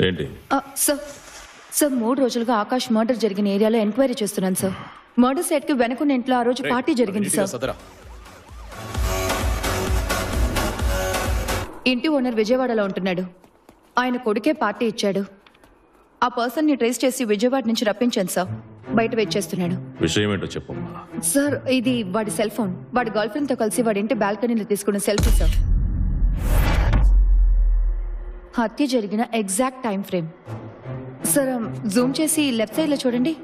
ఏంటి? సార్ 3 రోజులుగా ఆకాష్ మర్డర్ జరిగిన ఏరియాలో ఎంక్వైరీ చేస్తున్నాను సార్. మర్డర్ సైట్ కి వెనకున్న ఇంట్లో ఆ రోజు పార్టీ జరిగింది సార్. ఇంటి ఓనర్ విజయవాడలో ఉంటున్నాడు. ఆయన కొడుకే పార్టీ ఇచ్చాడు. ఆ పర్సన్ ని ట్రేస్ చేసి విజయవాడ నుంచి రప్పించాను సార్. బయట వెయిట్ చేస్తున్నాడు. విషయం ఏంటో చెప్పమ్మా. సార్ ఇది వాడి సెల్ ఫోన్. వాడి గర్ల్ ఫ్రెండ్ తో కలిసి వాడి ఇంటి బాల్కనీలో తీసుకున్న సెల్ఫీ సార్. హత్య జరిగిన exact time frame sir. Zoom చేసి లెఫ్ట్ సైడ్ లో చూడండి.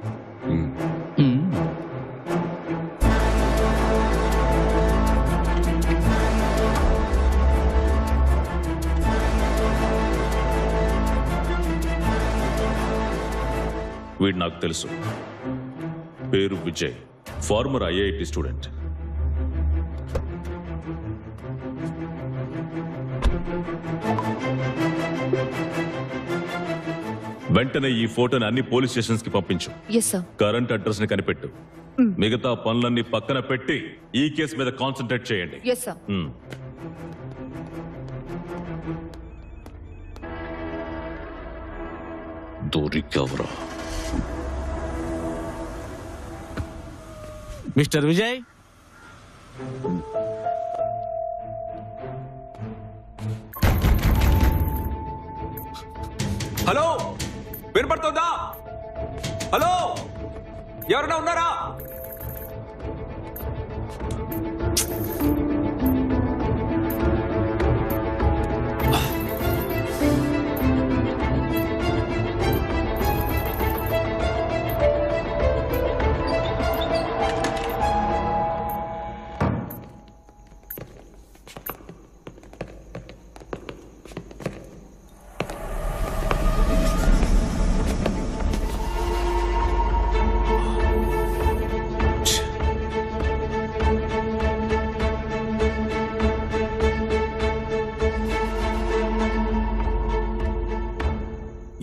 వీడు నాకు తెలుసు. పేరు విజయ్, ఫార్మర్ ఐఐటి స్టూడెంట్. వెంటనే ఈ ఫోటోని అన్ని పోలీస్ స్టేషన్స్ కి పంపించు. Yes sir. కరెంట్ అడ్రస్ ని కనిపెట్టు. మిగతా పనులన్నీ పక్కన పెట్టి ఈ కేసు మీద కాన్సన్ట్రేట్ చేయండి. Yes sir. దొరికవరా మిస్టర్ విజయ్? హలో, వినపడుతుందా? హలో, ఎవరైనా ఉన్నారా?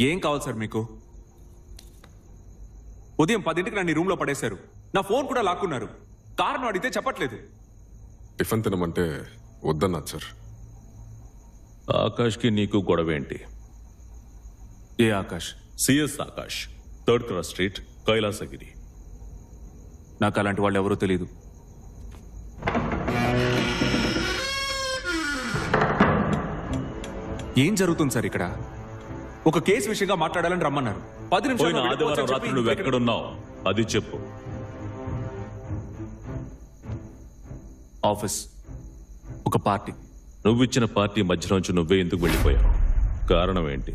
ఏం కావాలి సార్ మీకు? ఉదయం 10ంటికి నన్ను రూమ్ లో పడేశారు. నా ఫోన్ కూడా లాక్కున్నారు. కారణం అడిగితే చెప్పట్లేదు. టిఫిన్ తినమంటే వద్దన్నారు సార్. ఆకాష్కి నీకు గొడవ ఏంటి? ఏ Akash? CS Akash, 3rd cross street, Kailasagiri. నాకు అలాంటి వాళ్ళు ఎవరో తెలియదు. ఏం జరుగుతుంది సార్ ఇక్కడ? ఒక కేసు విషయంగా మాట్లాడాలని రమ్మన్నారు. 10 పోయిన ఆదివారం నిమిషాలు రాత్రి నువ్వు ఎక్కడున్నావు అది చెప్పు. ఆఫీస్, ఒక పార్టీ. నువ్వు ఇచ్చిన పార్టీ మధ్యలోంచి నువ్వే ఎందుకు వెళ్ళిపోయావు? కారణం ఏంటి?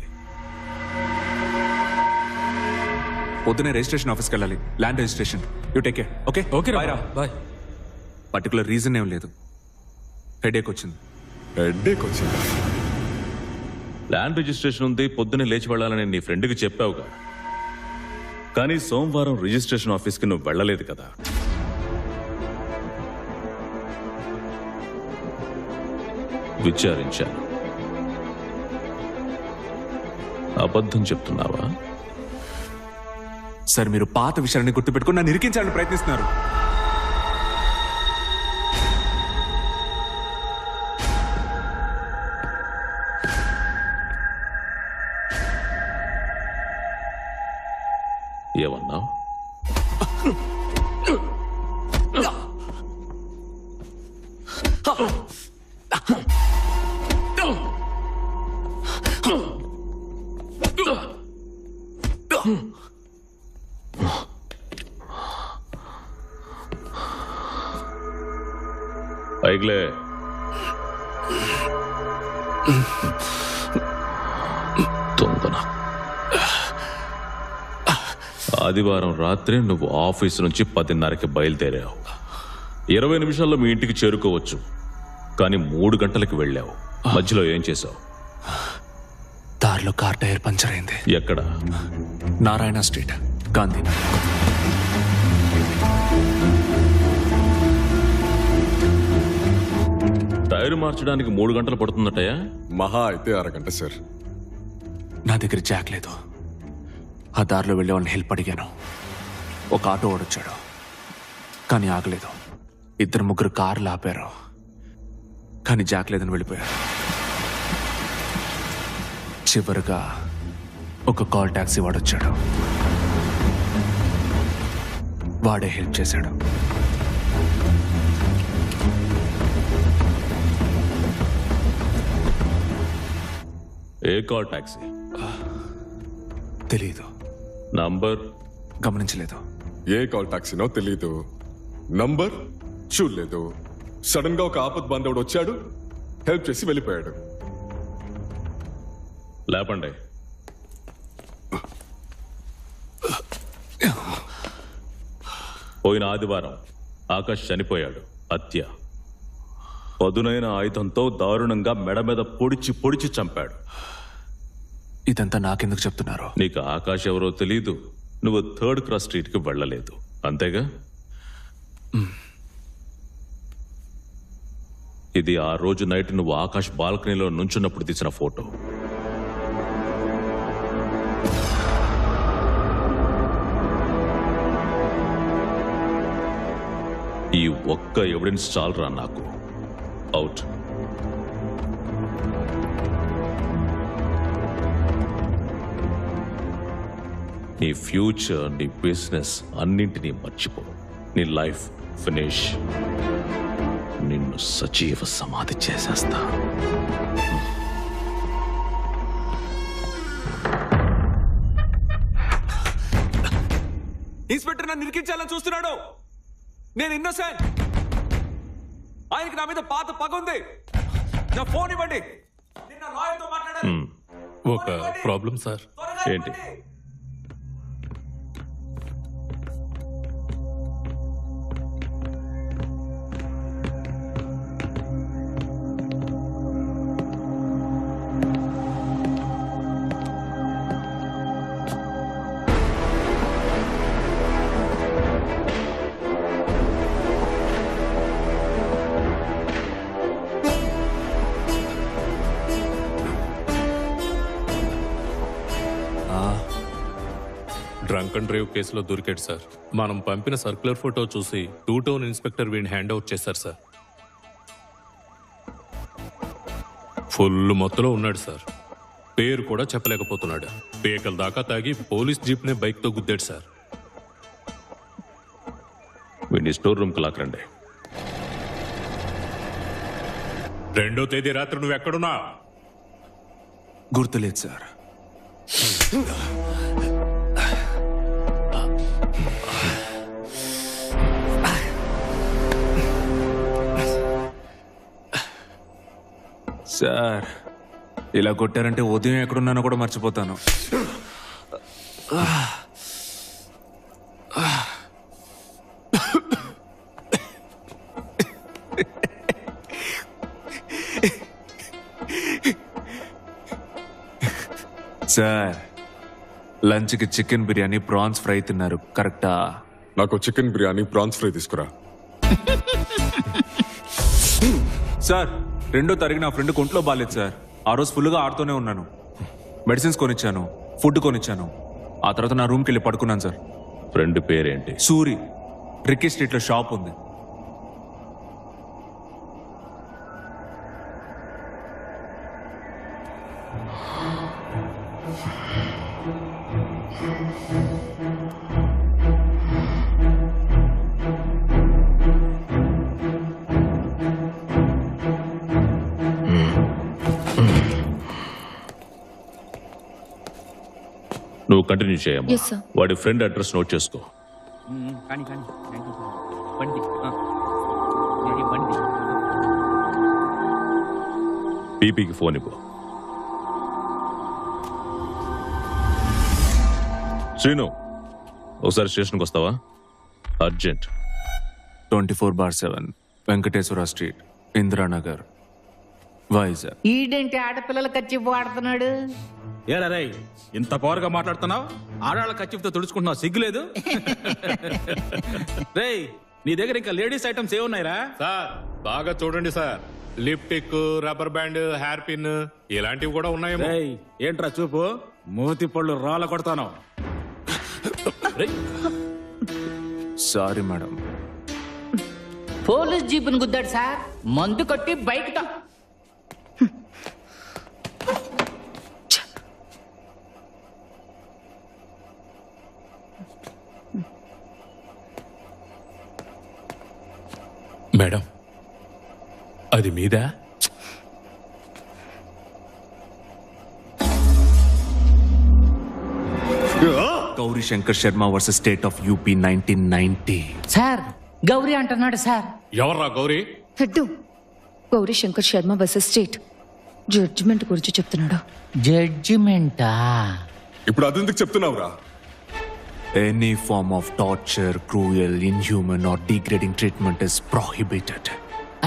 పొద్దునే రిజిస్ట్రేషన్ ఆఫీస్కి వెళ్ళాలి. Land registration. You take care. Okay okay bye రా. బాయ్. పర్టికులర్ రీజన్ ఏం లేదు. హెడేక్ వచ్చింది. హెడ్ఏక్ వచ్చింది. ల్యాండ్ రిజిస్ట్రేషన్ ఉంది, పొద్దునే లేచి వెళ్ళాలని నీ ఫ్రెండ్కి చెప్పావుగా. కానీ సోమవారం రిజిస్ట్రేషన్ ఆఫీస్కి నువ్వు వెళ్ళలేదు కదా. విచారించాను. అబద్ధం చెప్తున్నావా? సార్, మీరు పాత విషయాన్ని గుర్తుపెట్టుకుని నన్ను ఇరికించాలని ప్రయత్నిస్తున్నారు. ఏమన్నావు? ఐగ్లే, తొందర. ఆదివారం రాత్రి నువ్వు ఆఫీసు నుంచి 10:30కి బయలుదేరావు. 20 నిమిషాల్లో మీ ఇంటికి చేరుకోవచ్చు. కానీ 3 గంటలకు వెళ్ళావు. మధ్యలో ఏం చేశావు? దారిలో కార్ టైర్ పంచర్ అయింది. ఎక్కడ? నారాయణ స్ట్రీట్, గాంధీనగర్. టైర్ మార్చడానికి 3 గంటలు పడుతుందటయా? మహా అయితే 1 గంట సార్. నా దగ్గర జాక్ లేదు. ఆ దారిలో వెళ్ళే వాళ్ళని హెల్ప్ అడిగాను. ఒక ఆటో ఓడొచ్చాడు, కానీ ఆగలేదు. 2-3 కార్లు ఆపారు, కానీ జాక్ లేదని వెళ్ళిపోయారు. చివరిగా ఒక కాల్ టాక్సీ వాడొచ్చాడు. వాడే హెల్ప్ చేశాడు. ఏ కాల్ టాక్సీ? తెలీదు, నంబర్ గమనించలేదు. ఏ కాల్ టాక్సీనో తెలీదు, నంబర్ చూడలేదు. సడన్ గా ఒక ఆపద్ బాంధవుడు వచ్చాడు, హెల్ప్ చేసి వెళ్ళిపోయాడు. లేపండి. పోయిన ఆదివారం ఆకాష్ చనిపోయాడు. హత్య. పదునైన ఆయుధంతో దారుణంగా మెడ మీద పొడిచి పొడిచి చంపాడు. ఇదంతా నాకెందుకు చెప్తున్నారు? నీకు ఆకాష్ ఎవరో తెలీదు, నువ్వు 3rd క్రాస్ స్ట్రీట్కి వెళ్ళలేదు, అంతేగా? ఇది ఆ రోజు నైట్ నువ్వు ఆకాష్ బాల్కనీలో నుంచున్నప్పుడు తీసిన ఫోటో. ఈ ఒక్క ఎవిడెన్స్ చాలరా నాకు. అవుట్. నీ ఫ్యూచర్, నీ బిజినెస్ అన్నింటినీ మర్చిపో. నీ లైఫ్ ఫినిష్. నిన్ను సజీవ సమాధి చేసేస్తా. ఇన్స్పెక్టర్ నన్ను నిరికించాలని చూస్తున్నాడు. నేను ఇన్నోసెంట్. ఆయనకి నా మీద పాత పగ ఉంది. నా ఫోన్ ఇవ్వండి. నిన్న లాయర్తో మాట్లాడాలి. ఒక ప్రాబ్లం సార్. ఏంటి? డ్రంక్ అండ్ డ్రైవ్ కేసులో దొరికాడు సార్. మనం పంపిన సర్క్యులర్ ఫోటో చూసి 2 టౌన్ ఇన్స్పెక్టర్ వీడిని హ్యాండ్ అవుట్ చేశారు సార్. ఫుల్ మొత్తంలో ఉన్నాడు సార్. పేరు కూడా చెప్పలేకపోతున్నాడు. పేకల దాకా తాగి పోలీస్ జీప్నే బైక్తో గుద్దాడు సార్. వీడిని స్టోర్ రూమ్కి లాక్కరండి. 2వ తేదీ రాత్రి నువ్వు ఎక్కడున్నా? గుర్తులేదు సార్. సార్, ఇలా కొట్టారంటే ఉదయం ఎక్కడున్నానో కూడా మర్చిపోతాను. సార్, లంచ్కి చికెన్ బిర్యానీ, ప్రాన్స్ ఫ్రై తిన్నారు, కరెక్టా? నాకు చికెన్ బిర్యానీ, ప్రాన్స్ ఫ్రై తీసుకురా. సార్, 2వ తారీఖు నా ఫ్రెండ్ ఒంట్లో బాగాలేదు సార్. ఆ రోజు ఫుల్గా ఆడుతూనే ఉన్నాను. మెడిసిన్స్ కొనిచ్చాను, ఫుడ్ కొనిచ్చాను. ఆ తర్వాత నా రూమ్కి వెళ్ళి పడుకున్నాను సార్. ఫ్రెండ్ పేరేంటి? సూరి. రిక్కీ స్ట్రీట్లో షాప్ ఉంది. నువ్వు కంటిన్యూ చేయమ్మా. Yes, sir. వాడి ఫ్రెండ్ అడ్రస్ నోట్ చేసుకో. కానీ బండి బండి పీపీకి ఫోన్ ఇవ్వు. శ్రీను, ఒకసారి స్టేషన్కి వస్తావా? అర్జెంట్. 24/7 వెంకటేశ్వర స్ట్రీట్, ఇందిరానగర్, వైజాగ్. ఈడేంటి ఆడపిల్లల ఖర్చు వాడుతున్నాడు? ఏరా రై, ఇంత పవర్గా మాట్లాడుతున్నావు? ఆడాళ్ళ ఖర్చుతో తుడుచుకుంటున్నావు, సిగ్గులేదు? రేయ్, నీ దగ్గర ఇంకా లేడీస్ ఐటమ్స్ ఏమున్నాయిరా? సార్ బాగా చూడండి sir. లిప్టిక్, rubber band, hair pin ఇలాంటివి కూడా ఉన్నాయేమో. రేయ్, ఏంట్రా చూపు? మూతి పళ్ళు రాళ్ళ కొడతాను. Sorry madam. పోలీస్ జీపుని గుద్దాడు సార్. మందు కొట్టి బైక్తో. మేడం అది మీదా? Gauri Shankar Sharma versus state of UP 1990. Sir Gauri అంటున్నాడు సార్. ఎవర్రా Gauri? Head Gauri Shankar Sharma versus state judgement గురించి చెప్తున్నాడు. జడ్జిమెంటా? ఇప్పుడు అదెందుకు చెప్తున్నావురా? Any form of torture, cruel, inhuman or degrading treatment is prohibited.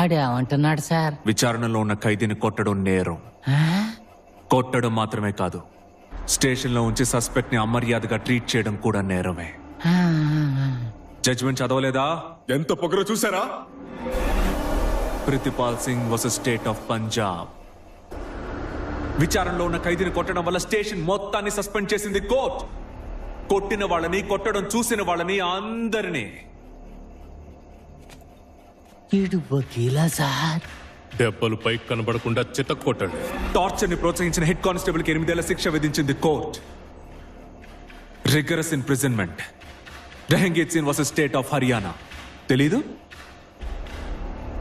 ఆడేమంటున్నాడు సార్? విచారణలో ఉన్న ఖైదీని కొట్టడం నేరం. కొట్టడం మాత్రమే కాదు, స్టేషన్లో ఉంచి సస్పెక్ట్ ని అమర్యాదగా ట్రీట్ చేయడం కూడా నేరమే. జడ్జిమెంట్ చదవలేదా? ఎంత పొగరో చూసారా? Pritpal Singh versus state of Punjab. విచారణలో ఉన్న ఖైదీని కొట్టడం వల్ల స్టేషన్ మొత్తాన్ని సస్పెండ్ చేసింది కోర్ట్. కొట్టిన వాళ్ళని, కొట్టడం చూసిన వాళ్ళని అందరినీ. ఈడు వకీలా సార్? దెబ్బలు పైకి కనబడకుండా చితక్ కొట్టండి. టార్చర్ ని ప్రోత్సహించిన హెడ్ కానిస్టేబుల్ కి 8 ఏళ్ల శిక్ష విధించింది court. Rigorous imprisonment. Jahangir Singh versus state of Haryana. తెలీదు?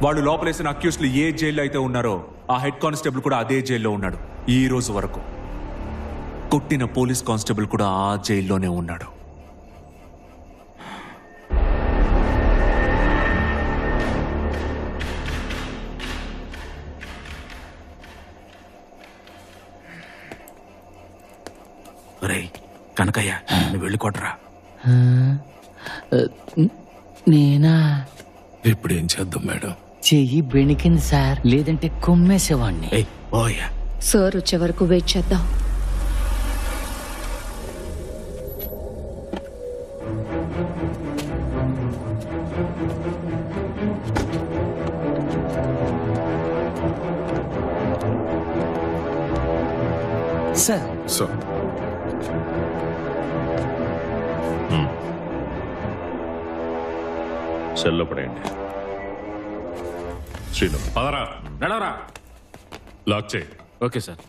వాళ్ళు లోపలేసిన అక్యూస్లు ఏ జైల్లో అయితే ఉన్నారో ఆ హెడ్ కానిస్టేబుల్ కూడా అదే జైల్లో ఉన్నాడు ఈ రోజు వరకు. కొట్టిన పోలీస్ కానిస్టేబుల్ కూడా ఆ జైల్లోనే ఉన్నాడు. రేయ్ కనకయ్య, నువ్వు వెళ్ళి కొట్టరా. నేనా? ఇప్పుడు ఏం చేద్దాం మేడం? చెయ్యి బెణికింది సార్, లేదంటే కొమ్మేసేవాడిని. ఏయ్ ఓయ్యా. సార్ వచ్చే వరకు వెయిట్ చేద్దాం. సార్ సో సెల్లో పడేయండి. శ్రీను, పదరా, నడవరా. లాక్ చేయి. Okay sir.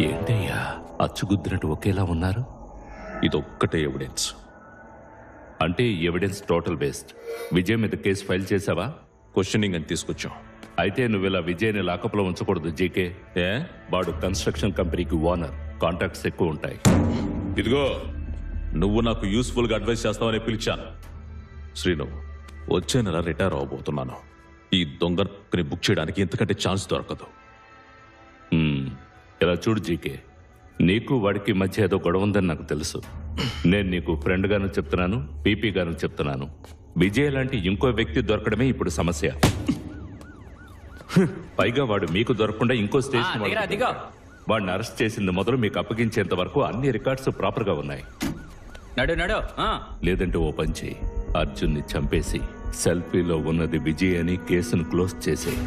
ఏంటయ్యా అచ్చుగుద్దినట్టు ఒకేలా ఉన్నారు? ఇదొక్కటే ఎవిడెన్స్. అంటే ఎవిడెన్స్ టోటల్ బేస్డ్. విజయ్ మీద కేసు ఫైల్ చేసావా? క్వశ్చనింగ్ అని తీసుకొచ్చాం. అయితే నువ్వు ఇలా విజయ్ని లాకప్లో ఉంచకూడదు జీకే. ఏ? వాడు కన్స్ట్రక్షన్ కంపెనీకి ఓనర్, కాంటాక్ట్స్ ఎక్కువ ఉంటాయి. ఇదిగో, నువ్వు నాకు యూస్ఫుల్ గా అడ్వైస్ చేస్తావని పిలిచాను. శ్రీను, వచ్చే నెల రిటైర్ అవబోతున్నాను. ఈ దొంగని బుక్ చేయడానికి ఇంతకంటే ఛాన్స్ దొరకదు. ఇలా చూడు జీకే, నీకు వాడికి మధ్య ఏదో గొడవ ఉందని నాకు తెలుసు. నేను నీకు ఫ్రెండ్ గాను చెప్తున్నాను, పీపీ గాను చెప్తున్నాను. విజయ్ లాంటి ఇంకో వ్యక్తి దొరకడమే ఇప్పుడు సమస్య. పైగా వాడు మీకు దొరకకుండా ఇంకో స్టేషన్ వాడిని అరెస్ట్ చేసింది మొదలు మీకు అప్పగించేంత వరకు అన్ని రికార్డ్స్ ప్రాపర్ గా ఉన్నాయి. నడు నడు. లేదంటే ఓ పని చేయి, అర్జున్ని చంపేసి సెల్ఫీలో ఉన్నది విజయ్ అని కేసును క్లోజ్ చేసేయి.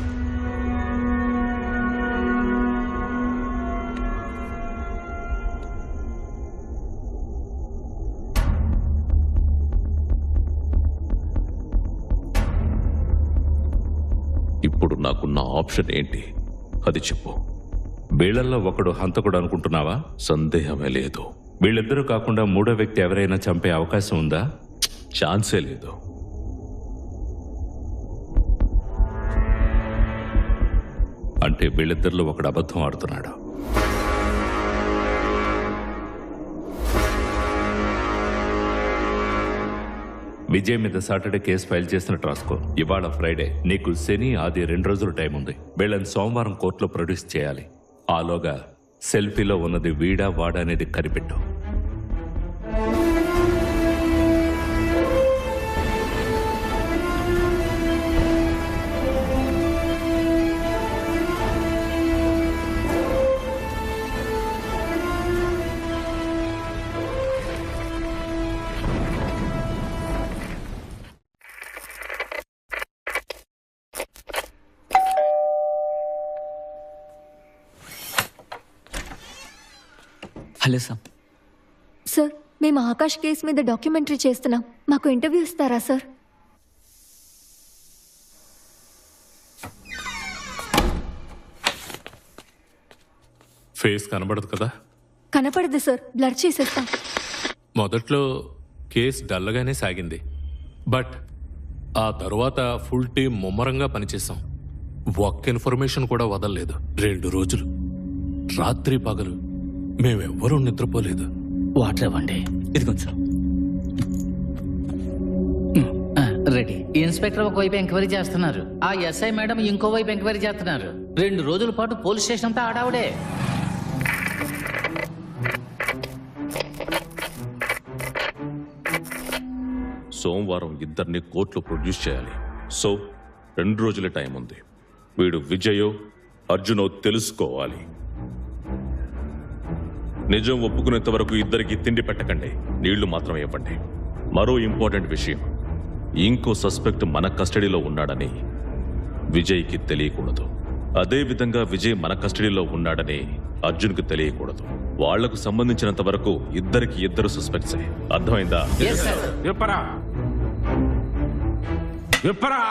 ఇప్పుడు నాకున్న ఆప్షన్ ఏంటి? అది చెప్పు. వీళ్ళల్లో ఒకడు హంతకుడు అనుకుంటున్నావా? సందేహమే లేదు. వీళ్ళిద్దరూ కాకుండా మూడో వ్యక్తి ఎవరైనా చంపే అవకాశం ఉందా? ఛాన్సే లేదు. అంటే వీళ్ళిద్దరిలో ఒకడు అబద్ధం ఆడుతున్నాడు. విజయ్ మీద సాటర్డే కేసు ఫైల్ చేసినట్టు రాసుకో. ఇవాళ ఫ్రైడే, నీకు శని ఆది 2 రోజులు టైం ఉంది. వీళ్ళని సోమవారం కోర్టులో ప్రొడ్యూస్ చేయాలి. ఆలోగా సెల్ఫీలో ఉన్నది వీడా వాడా అనేది కనిపెట్టు. Hello sir. సార్, మేము ఆకాష్ కేసు మీద డాక్యుమెంటరీ చేస్తున్నాం. మాకు ఇంటర్వ్యూ ఇస్తారా సార్? ఫేస్ కనబడదు కదా. కనపడదు సార్, బ్లర్ చేసేస్తాం. మొదట్లో కేసు డల్లగానే సాగింది, బట్ ఆ తరువాత ఫుల్ టీం ముమ్మరంగా పనిచేశాం. ఒక్క ఇన్ఫర్మేషన్ కూడా వదలలేదు. 2 రోజులు రాత్రి పగలు మేమెవ్వరూ నిద్రపోలేదు. వాటర్ ఇవ్వండి. ఇదిగోండి సార్. రెడీ. ఇన్స్పెక్టర్ ఒకవైపు ఎంక్వైరీ చేస్తున్నారు, ఆ ఎస్ఐ మేడం ఇంకోవైపు ఎంక్వైరీ చేస్తున్నారు. 2 రోజుల పాటు పోలీస్ స్టేషన్ అంతా ఆడావుడే. సోమవారం ఇద్దరిని కోర్టులో ప్రొడ్యూస్ చేయాలి. సో 2 రోజుల టైం ఉంది. వీడు విజయో అర్జునో తెలుసుకోవాలి. నిజం ఒప్పుకునేంత వరకు ఇద్దరికి తిండి పెట్టకండి, నీళ్లు మాత్రమే ఇవ్వండి. మరో ఇంపార్టెంట్ విషయం, ఇంకో సస్పెక్ట్ మన కస్టడీలో ఉన్నాడని విజయ్కి తెలియకూడదు. అదే విధంగా విజయ్ మన కస్టడీలో ఉన్నాడని అర్జున్కి తెలియకూడదు. వాళ్లకు సంబంధించినంత వరకు ఇద్దరికి ఇద్దరు సస్పెక్ట్సే. అర్థమైందా? విప్పరా విప్పరా